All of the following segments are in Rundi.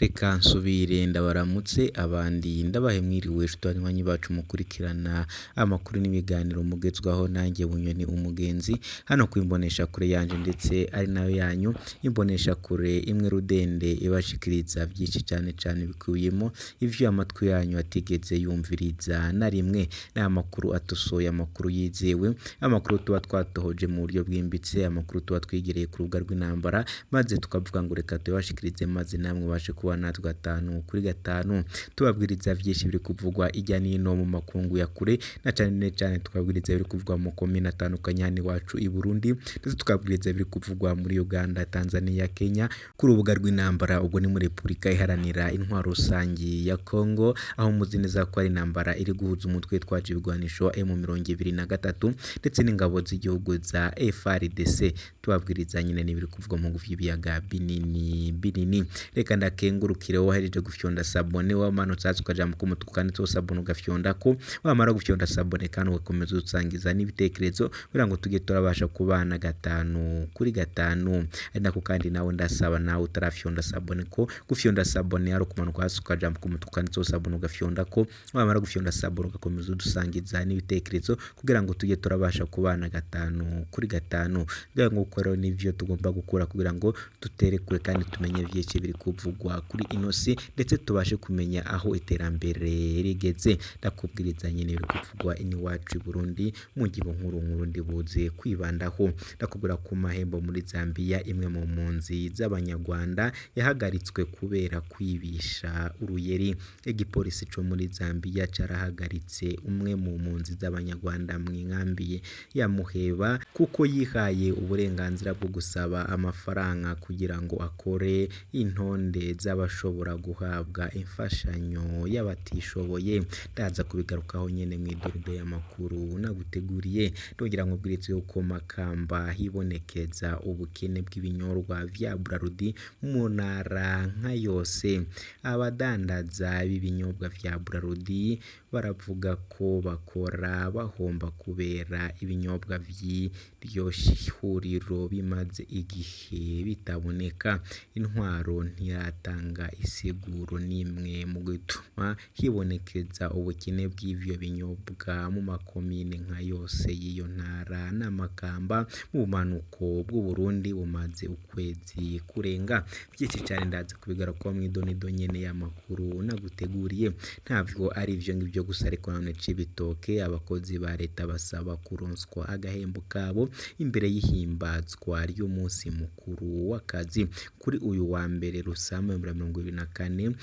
Reka nsubire ndabaramutse abandi ndabahe mwiriwe banywanyi bacu mukurikirana amakuru n'ibiganiro mugezwaho nanjye Bunyoni umugenzi hano kwimbonesha kure yanje ndetse ari nayo yanyu imbonesha kure imwe rudende ibashikiriza byinshi cyane bikuyemo ivyo amatwi yanyu atigeze yumviriza na rimwe n'amakuru atosoye amakuru yizewe amakuru tuba twatohoje mu buryo bwimbitse amakuru tuba twigereye ku rubuga rw'intambara maze tukavuga ngo reka tubashikirize maze namwe bashe kuba natwe 5 tubabwiriza byinshi biri kuvugwa ijya nino mu makungu ya kure na cyane tukabwiriza biri kuvugwa mu komine atandukanye hano iwacu i Burundi ndetse tukabwiriza biri kuvugwa muri Uganda, Tanzania, Kenya ku rubuga rw'intambara ubwo ni muri Republika iharanira intwaro rusangi ya Kongo aho muzi neza ko ari intambara iri guhuza umutwe twaje ibigwanisho M23 ndetse n'ingabo z'igihugu za FARDC tubabwiriza nyine n'ibiri kuvugwa mu gufi biyaga binini reka ndakengurukire wahereje gufyonda sabone wamanutse ukaja mu kumutuku kandi to sabone ugafyonda ko wamara gufyonda sabone kandi ukomeza utsangiza n'ibitekerezo kugira ngo tuge turabasha kubana 5 ari nako kandi nawe ndasaba nawe utarafyonda sabone ko gufyonda sabone ari kumanuka hasi ukaja mu kumutuku kandi to sabone ugafyonda ko wamara gufyonda sabone ugakomeza udusangiza n'ibitekerezo kugira ngo tuge turabasha kubana 5 kugira ngo ukore n'ivyo tugomba gukora kugira ngo dutere kure kandi tumenye vyinshi biri kuvugwa kuri inosi ndetse tubashe kumenya aho iterambere rigeze ndakubwiriza nyine biri kuvugwa ini wacu i Burundi mu gibo nkuru ndibuze kwibandaho ndakubwira ku mahembo muri Zambia imwe mu mpunzi z'abanyarwanda yahagaritswe kubera kwibisha uruyeri igipolisi cyo muri Zambia carahagaritse umwe mu mpunzi z'abanyarwanda mwinkambiye ya Muheba kuko yihaye uburenganzira bwo gusaba amafaranga kugira ngo akore intonde z'abashobora guhabwa imfashanyo y'abatishoboye ndaza kubigarukaho nyene mu idordo y'amakuru naguteguriye ndongera ngo bwiritse uko Makamba hibonekeza ubukene bw'ibinyorwa vya Braludi mu ntara nka yose abadandaza b'ibinyobwa vya Braludi baravuga ko bakora bahomba kubera ibinyobwa vy'iryo huriro bimaze igihe bitaboneka intwaro ntiratanga isiguro nimwe mu gutuma hibonekeza ubukene bw'ivyo binyobwa mu makomine nka yose y'iyo ntara n'Amakamba mu manuko bw'u Burundi bumaze ukwezi kurenga byinshi cyane ndaza kubigaruka mu idonido nyene y'amakuru naguteguriye ntavyo ari ivyo ngivyo gusa ariko none Cibitoke abakozi ba leta basaba kuronswa agahembo kabo imbere y'ihimbazwa ry'umunsi mukuru w'akazi kuri uyu wa mbere Rusama 2024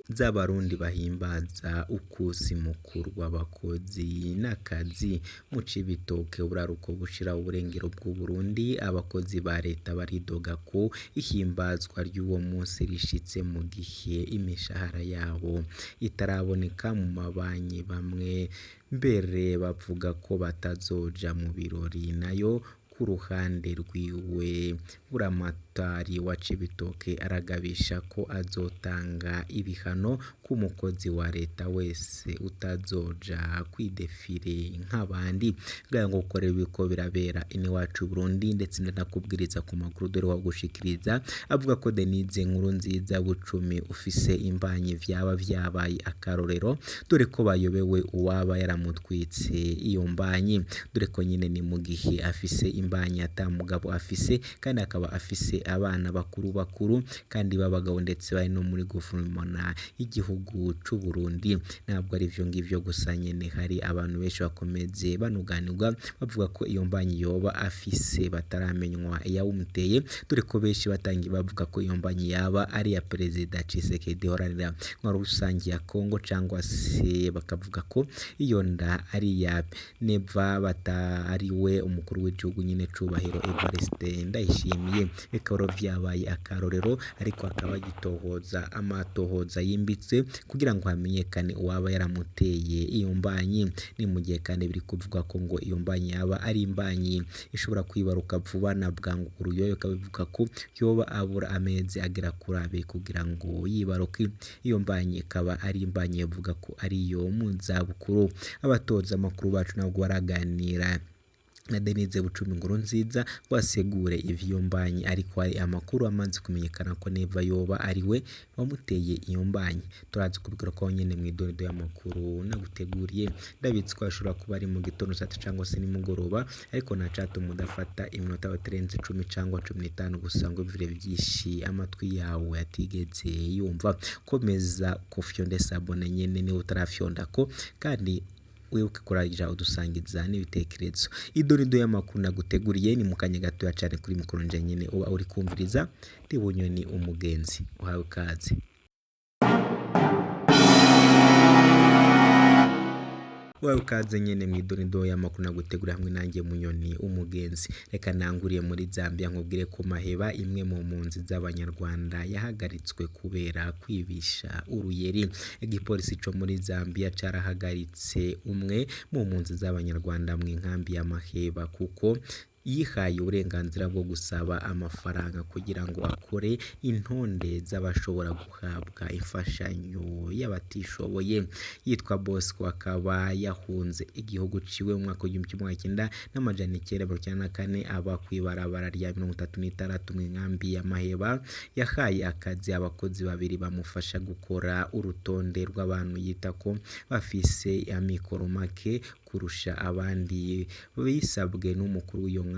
z'abarundi bahimbaza ukusi mukuru w'abakozi n'akazi mu Cibitoke buraruko bushira uburengero bw'u Burundi abakozi ba leta baridoga ko ihimbazwa ry'uwo munsi rishitse mu gihe imishahara yabo itaraboneka mu mabanki bamwe mbere bavuga ko batazoja mu birori nayo ku ruhande rwiwe buramatari wa Cibitoke aragabisha ko azotanga ibihano ku mukozi wa leta wese utazoja kwidefire nk'abandi kugira ngo ukore biko birabera ini wacu Burundi ndetse ndakubwiriza ku makuru dore wa gushikiriza avuga ko Denise Nkurunziza bucumi ufise imbanyi vyaba vyabaye akarorero dore ko bayobewe uwaba yaramutwitse iyo mbanyi dore ko nyine ni mu gihe afise imbanyi atamugabo afise kandi akaba afise abana bakuru kandi babagabo ndetse bari no muri guverinoma y'igihugu c'u Burundi ntabwo ari ivyo ngivyo gusa nyene hari abantu benshi bakomeze banuganirwa bavuga ko iyo mbanyi yoba afise bataramenywa yawumuteye dore ko benshi batangiye bavuga ko iyo mbanyi yaba ari ya Perezida Tshisekedi horanira nk'aro rusangi ya Kongo cyangwa se bakavuga ko iyo nda ari ya Neva batari we umukuru w'igihugu nyine cubahiro Evariste Ndayishimiye bikoro vyabaye akarorero ariko akaba gitohoza amatohoza yimbitse kugira ngo hamenyekane uwaba yaramuteye iyo mbanyi ni mu gihe kandi biri kuvuga ko ngo iyo mbanyi yaba ari imbanyi ishobora kwibaruka vuba na bwangu uruyoyo kabivuga ko yoba abura amezi agera kuri abe kugira ngo yibaruke iyo mbanyi ikaba ari imbanyi yavuga ko ari yo mu zabukuru abatoza amakuru bacu nabwo baraganira na Denise Bucumi Nkurunziza wasegure ivyo mbanyi, ariko hari amakuru amaze kumenyekana ko neva yoba ari we wamuteye iyo mbanyi. Turazi kubwira ko nyene mw'idonido y'amakuru naguteguriye, ndabitsi ko ashobora kuba ari mu gitondo saa 3 cyangwa se nimugoroba, ariko nacatuma udafata iminota batarenze 10 cyangwa 15 gusa ngo bivire vyishi amatwi yawe atigeze yumva. Komeza kufyonde sabone nyene ni utarafyonda ko, kandi wibuke kuragira udusangiza n'ibitekerezo. Idonido y'amakuru naguteguriye ni mu kanya gatoya cyane kuri mikoro nje nyene uba uri kumviriza ndi Bunyoni umugenzi. Uhawe kaze. Wawe kaze nyene mw'idonido y'amakuru nagutegura hamwe nanjye Bunyoni umugenzi. Reka nanguriye muri Zambia nkubwire ko Maheba, imwe mu mpunzi z'abanyarwanda, yahagaritswe kubera kwibisha uruyeri. Igipolisi co muri Zambia carahagaritse umwe mu mpunzi z'abanyarwanda mu nkambi ya Maheba kuko yihaye uburenganzira bwo gusaba amafaranga kugira ngo akore intonde z'abashobora guhabwa imfashanyo y'abatishoboye. Yitwa Bosco, akaba yahunze igihugu ciwe mu mwaka w'1994 aba kwibarabara rya 36 mu nkambi ya Maheba. Yahaye akazi abakozi babiri bamufasha gukora urutonde rw'abantu yita ko bafise amikoro make kurusha abandi bisabwe n'umukuru w'iyo nkambi.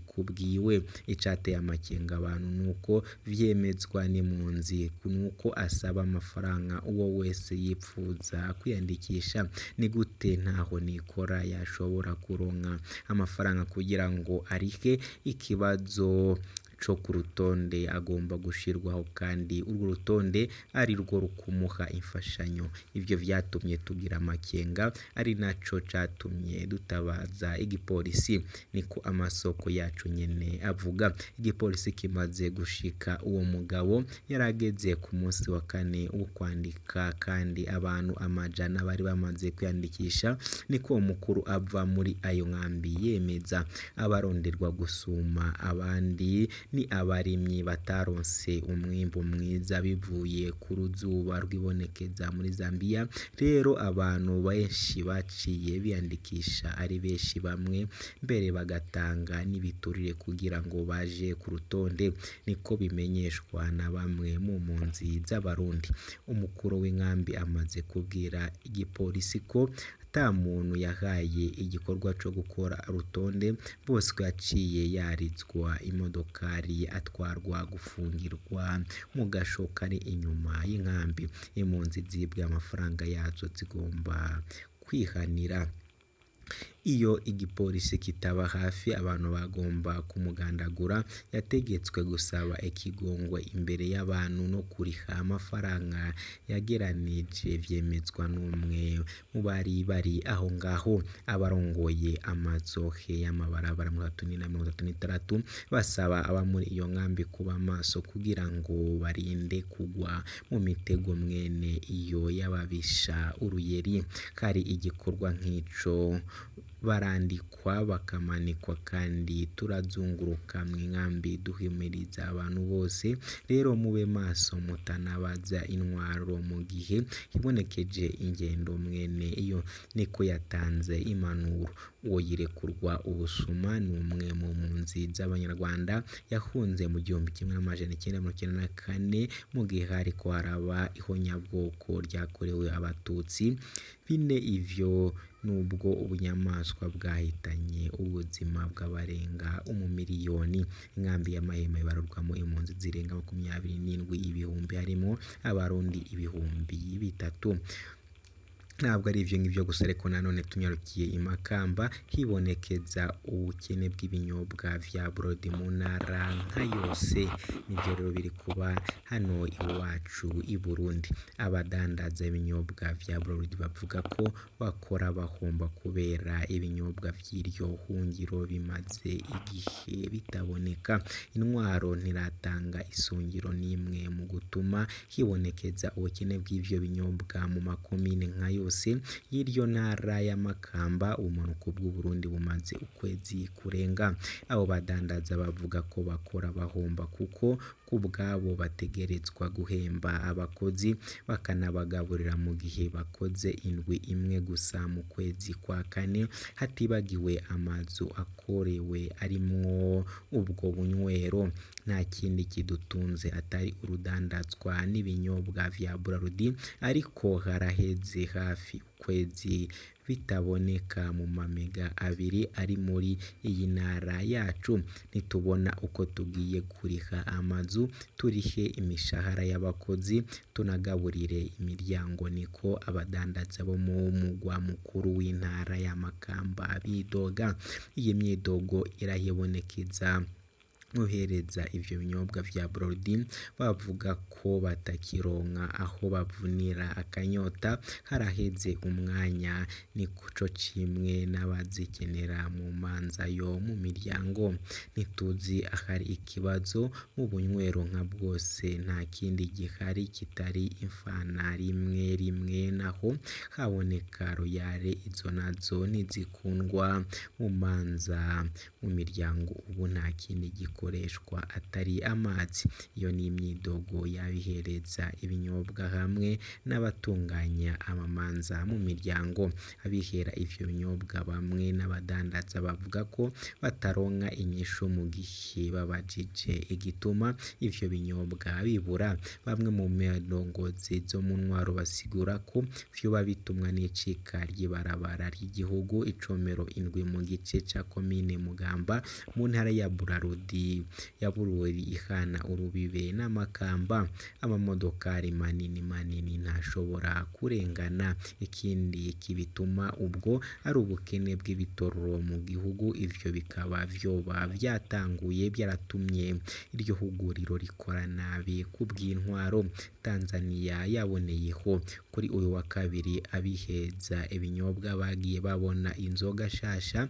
Kubwiwe icateye amakenga abantu nuko vyemezwa n'impunzi nuko asaba amafaranga uwo wese yipfuza kwiyandikisha. Ni gute ntaho nikora yashobora kuronka amafaranga kugira ngo arike ikibazo co ku rutonde agomba gushirwaho, kandi urwo rutonde ari rwo rukumuha imfashanyo? Ivyo vyatumye tugira amakenga, ari naco catumye dutabaza igipolisi, niko amasoko yacu nyene avuga. Igipolisi kimaze gushika uwo mugabo yarageze ku munsi wa 4 wo kwandika, kandi abantu amajana bari bamaze kwiyandikisha. Niko umukuru ava muri ayo nkambi yemeza. Abaronderwa gusuma abandi ni abarimyi bataronse umwimbu mwiza bivuye ku ruzuba rwibonekeza muri Zambia. Rero abantu benshi baciye biyandikisha ari benshi, bamwe mbere bagatanga n'ibiturire kugira ngo baje ku rutonde, niko bimenyeshwa na bamwe mu mpunzi z'abarundi. Umukuru w'inkambi amaze kubwira igipolisi ko ata muntu yahaye igikorwa co gukora rutonde. Bose yaciye yaritswa imodokari atwarwa gufungirwa mu gasho kari inyuma y'inkambi. Impunzi zibwe amafaranga yazo zigomba kwihanira. Iyo igipolisi kitaba hafi, abantu bagomba kumugandagura. Yategetswe gusaba ikigongwe imbere y'abantu no kuriha amafaranga yageranije, vyemezwa n'umwe mu bari aho ngaho. Abarongoye amazohe y'amabarabara 34 basaba aba muri iyo nkambi kuba maso kugira ngo barinde kugwa mu mitego mwene iyo y'ababisha uruyeri. Kari igikorwa nk'ico barandikwa bakamanikwa, kandi turazunguruka mu nkambi duhimiriza abantu bose. Rero mube maso mutanabaza intwaro mu gihe hibonekeje ingendo mwene iyo, niko yatanze impanuro. Uwo yirekurwa ubusuma ni umwe mu mpunzi z'abanyarwanda yahunze mu 1994 mu gihe hariko haraba ihonyabwoko ryakorewe abatutsi. Bine ivyo nubwo ubunyamaswa bwahitanye ubuzima bw'abarenga 1 miliyoni. Inkambi ya Mahema ibarurwamo impunzi zirenga 27,000 harimo abarundi 3,000. Ntabwo ari ivyo ngivyo gusa, ariko nanone tunyarukiye imakamba hibonekeza ubukene bw'ibinyobwa vya Brodi mu ntara nka yose. Nivyo rero biri kuba hano iwacu i Burundi. Abadandaza ibinyobwa vya Brodi bavuga ko bakora bahomba kubera ibinyobwa vy'iryo hungiro bimaze igihe bitaboneka. Intwaro ntiratanga isungiro n'imwe mu gutuma hibonekeza ubukene bw'ivyo binyobwa mu makomine nka yose y'iryo ntara ya Makamba. Ubumanuko bw'u Burundi bumaze ukwezi kurenga. Abo badandaza bavuga ko bakora bahomba kuko ku bwabo bategerezwa guhemba abakozi bakanabagaburira mu gihe bakoze indwi imwe gusa mu kwezi kwa kane, hatibagiwe amazu akorewe arimwo ubwo bunywero. Nta kindi kidutunze atari urudandazwa n'ibinyobwa vya Bralirwa, ariko haraheze hafi ukwezi bitaboneka mu mamega abiri ari muri iyi ntara yacu. Nitubona uko tugiye kuriha amazu, turihe imishahara y'abakozi, tunagaburire imiryango, niko abadandaza bo mu mugwa mukuru w'intara ya Makamba bidoga. Iyi myidogo irahibonekeza guhereza ivyo binyobwa vya Bralirwa, bavuga ko batakironka aho bavunira akanyota. Haraheze umwanya nikuco kimwe n'abazikenera mu manza yo mu miryango. Ntituzi ahari ikibazo mu bunywero nka bwose, nta kindi gihari kitari imfana rimwe rimwe naho haboneka royale, izo nazo ntizikundwa mu manza mu miryango. Ubu nta kindi gikoreshwa atari amazi. Iyo ni imyidogo yabihereza ibinyobwa hamwe n'abatunganya amamanza mu miryango. Abihera ivyo binyobwa bamwe n'abadandaza bavuga ko bataronka inyishu mu gihe babajije igituma ivyo binyobwa bibura. Bamwe mu ndongozi zo mu ntwaro basigura ko vyoba bitumwa n'icika ry'ibarabara ry'igihugu icomero indwi mu gice ca komine Mugamba mu ntara ya Bururi ihana urubibe n'Amakamba. Amamodokari manini manini ntashobora kurengana. Ikindi kibituma ubwo ari ubukene bw'ibitoro mu gihugu. Ivyo bikaba vyoba vyatanguye byaratumye iryo huguriro rikora nabi ku bw'intwaro. Tanzania yaboneyeho kuri uyu wa kabiri abiheza ibinyobwa bagiye babona inzoga shasha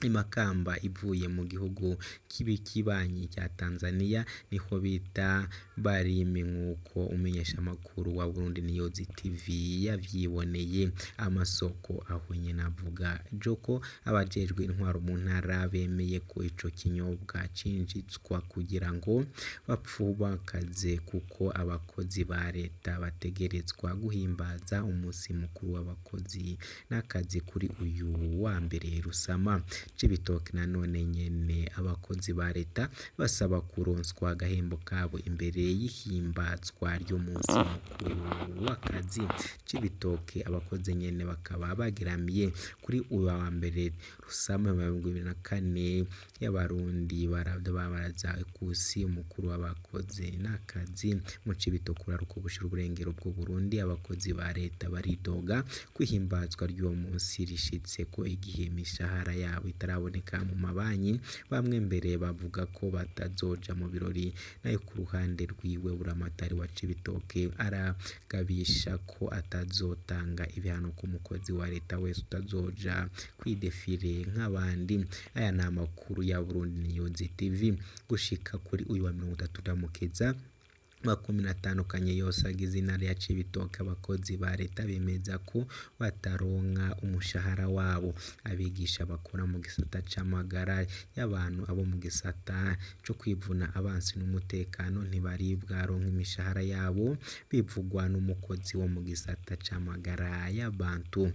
Makamba ivuye mu gihugu kibanyi cya Tanzania, niho bita Barimi, nk'uko umenyesha amakuru wa Burundi News TV yavyiboneye. Amasoko aho nyene avuga joko abajejwe intwaro mu ntara bemeye ko ico kinyobwa cinjizwa kugira ngo bapfubakaze, kuko abakozi ba leta bategerezwa guhimbaza umunsi mukuru w'abakozi n'akazi kuri uyu wa mbere Rusama. Cibitoke nanone nyene abakozi ba leta basaba kuronswa agahembo kabo imbere y'ihimbazwa ry'umunsi mukuru w'akazi. Cibitoke abakozi nyene bakaba bagiramiye kuri uyu wa mbere Rusama 2024 y'abarundi baraza ikusi umukuru w'abakozi n'akazi mu Cibitoke uraruko gushira uburengero bw'u Burundi. Abakozi ba leta baridoga kwihimbazwa ry'uwo munsi rishitse ko igihe imishahara yabo itaraboneka mu mabanki. Bamwe mbere bavuga ko batazoja mu birori. Nayo ku ruhande rwiwe Buramatari wa Cibitoke aragabisha ko atazotanga ibihano ku mukozi wa leta wese utazoja kwidefire nk'abandi. Aya ni amakuru ya Burundi News TV gushika kuri uyu wa 30 Mukeza 15 yose agize intara ya Cibitoke. Abakozi ba leta bemeza ko bataronka umushahara wabo. Abigisha bakora mu gisata c'amagara y'abantu, abo mu gisata cyo kwivuna abansi n'umutekano ntibaribwa ronka imishahara yabo, bivugwa n'umukozi wo mu gisata c'amagara y'abantu.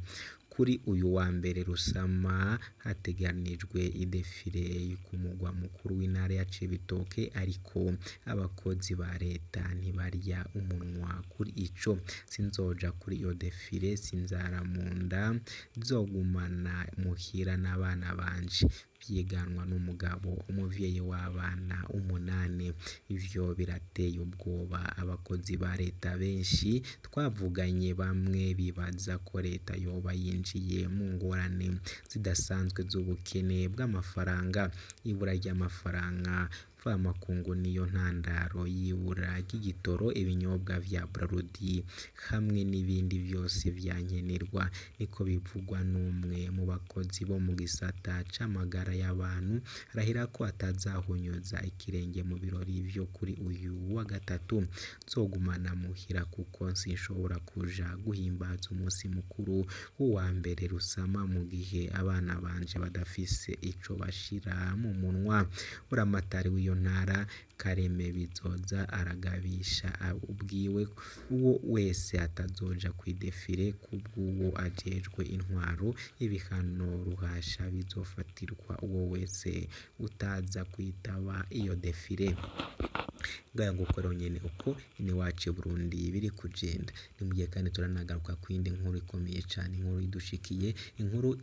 Kuri uyu wa mbere Rusama hateganijwe idefire ku mugwa mukuru w'intara ya Cibitoke, ariko abakozi ba leta ntibarya umunwa kuri ico. Sinzoja kuri iyo defire, sinzara mu nda, nzogumana muhira n'abana banje, vyiganwa n'umugabo umuvyeyi w'abana 8. Ivyo birateye ubwoba abakozi ba leta benshi twavuganye. Bamwe bibaza ko leta yoba yinjiye mu ngorane zidasanzwe z'ubukene bw'amafaranga. Ibura ry'amafaranga mvamakungu niyo ntandaro y'ibura ry'igitoro, ibinyobwa vya Bralirwa hamwe n'ibindi vyose vyankenerwa, niko bivugwa n'umwe mu bakozi bo mu gisata c'amagara y'abantu. Arahira ko atazahonyoza ikirenge mu birori vyo kuri uyu wa gatatu. Nzogumana muhira kuko sinshobora kuja guhimbaza umunsi mukuru w'uwa mbere Rusama mu gihe abana banje badafise ico bashira mu munwa. Buramatari w'iyo iyo ntara Kareme Bizoza aragabisha ubwiwe uwo wese atazoja kwidefire kubw'uwo ajejwe intwaro ibihano ruhasha bizofatirwa uwo wese utaza kwitaba iyo defire. Ngaya nguko rero nyene uko iwacu Burundi biri kugenda. Ni mu gihe kandi turanagaruka ku yindi nkuru ikomeye cane, inkuru idushikiye, inkuru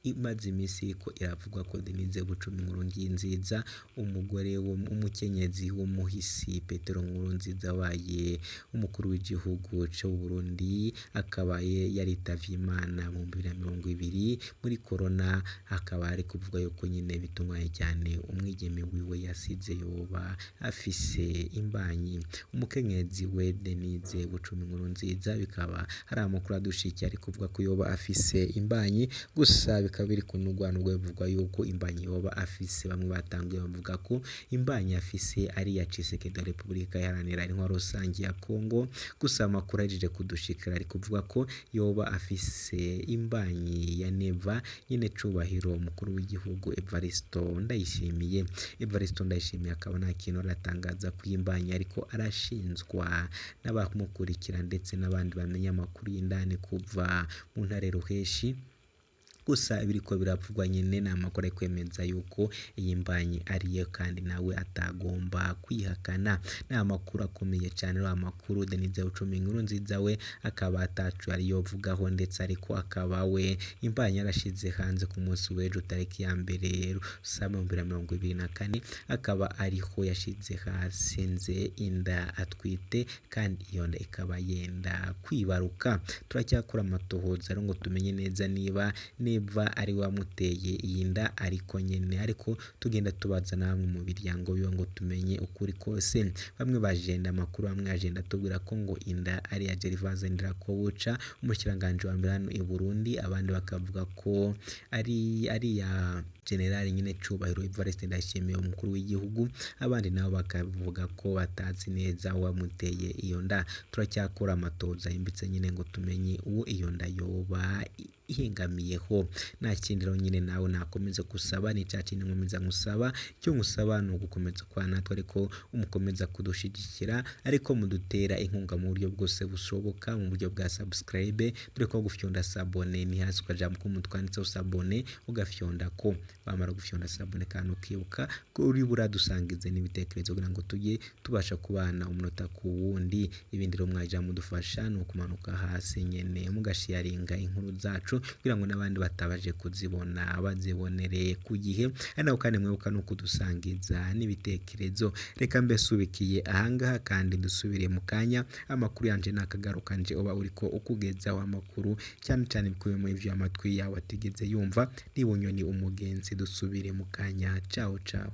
imaze imisi iriko iravugwa ko Denise Bucumi Nkurunziza umugore umukenyezi w'umuhisi Petero Nkurunziza wabaye umukuru w'igihugu cyo Burundi akaba yaritavye Imana mu 2020 muri corona. Akaba ari kuvuga yuko nyine bitunganye cyane umwigeme wiwe yasize yoba afise imbanyi. Umukenyezi we Denise Bucumi Nkurunziza bikaba hari amakuru adushikiye ari kuvuga ko yoba afise imbanyi, gusa bikaba biri kunugwanugwa bivugwa yuko imbanyi yoba afise. Bamwe batanguye bavuga ko imbanyi afise ari ya Tshisekedi wa Repubulika Iharanira Intwaro Rusangi ya Kongo, gusa amakuru ahejeje kudushikira ari kuvuga ko yoba afise imbanyi ya Neva nyene cubahiro umukuru w'igihugu Evariste Ndayishimiye. Evariste Ndayishimiye akaba nta kintu aratangaza ku imbanyi, ariko arashinzwa n'abamukurikira ndetse n'abandi bamenya amakuru y'indani kuva mu ntare Ruheshi. Gusa biriko biravugwa nyene n'amakuru ari kwemeza yuko iyi mbanyi ariyo kandi nawe atagomba kwihakana. N'amakuru akomeye cyane, amakuru Denise Bucumi Nkurunziza we akaba atacu ariyo vugaho, ndetse ariko akaba we imbanyi yarashize hanze ku munsi w'ejo tariki ya mbere Rusama 2024, akaba ariho yashize hasinze inda atwite, kandi iyo nda ikaba yenda kwibaruka. Turacyakora amatohoza ngo tumenye neza niba ari wamuteye iyi nda, ariko nyene ariko tugenda tubaza namwe mu biryango biyo ngo tumenye ukuri kose. Bamwe bajenda amakuru, bamwe agenda tubwira ko ngo inda ari ya Gervase Ndirakobuca umushikiranganje wa mbere hano i Burundi, abandi bakavuga ko ari ya General nyine cubahiro Evariste Ndayishimiye umukuru w'igihugu, abandi nabo bakavuga ko batazi neza wamuteye iyo nda. Turacyakora amatoza yimbitse nyine ngo tumenye uwo iyo nda yoba ihengamiyeho. Nta kindi rero nyine nawe nakomeza gusaba, ni cya kintu nkomeza ngusaba, cyo ngusaba ni ugukomeza kwa natwe, ariko umukomeza kudushigikira, ariko mudutera inkunga mu buryo bwose bushoboka, mu buryo bwa subscribe, dore ko gufyonda sabone ni hasi ukaja mu twanditseho sabone ugafyonda ko, bamara gufyonda sabone kandi ukibuka ko uri buradusangize n'ibitekerezo kugira ngo tujye tubasha kubana umunota ku wundi. Ibindi rero mwaja mudufasha no kumanuka hasi nyene mugashiyaringa inkuru zacu kugira ngo n'abandi batabaje kuzibona bazibonere ku gihe, ari naho kandi mwibuka no kudusangiza n'ibitekerezo. Reka mbese ubikiye ahangaha kandi dusubire mu kanya. Amakuru yanje nakagaruka nje uba uriko ukugezaho amakuru cyane cyane bikubiyemo ivyo amatwi yawe atigeze yumva. Ni Bunyoni umugenzi, dusubire mu kanya. Ciao ciao.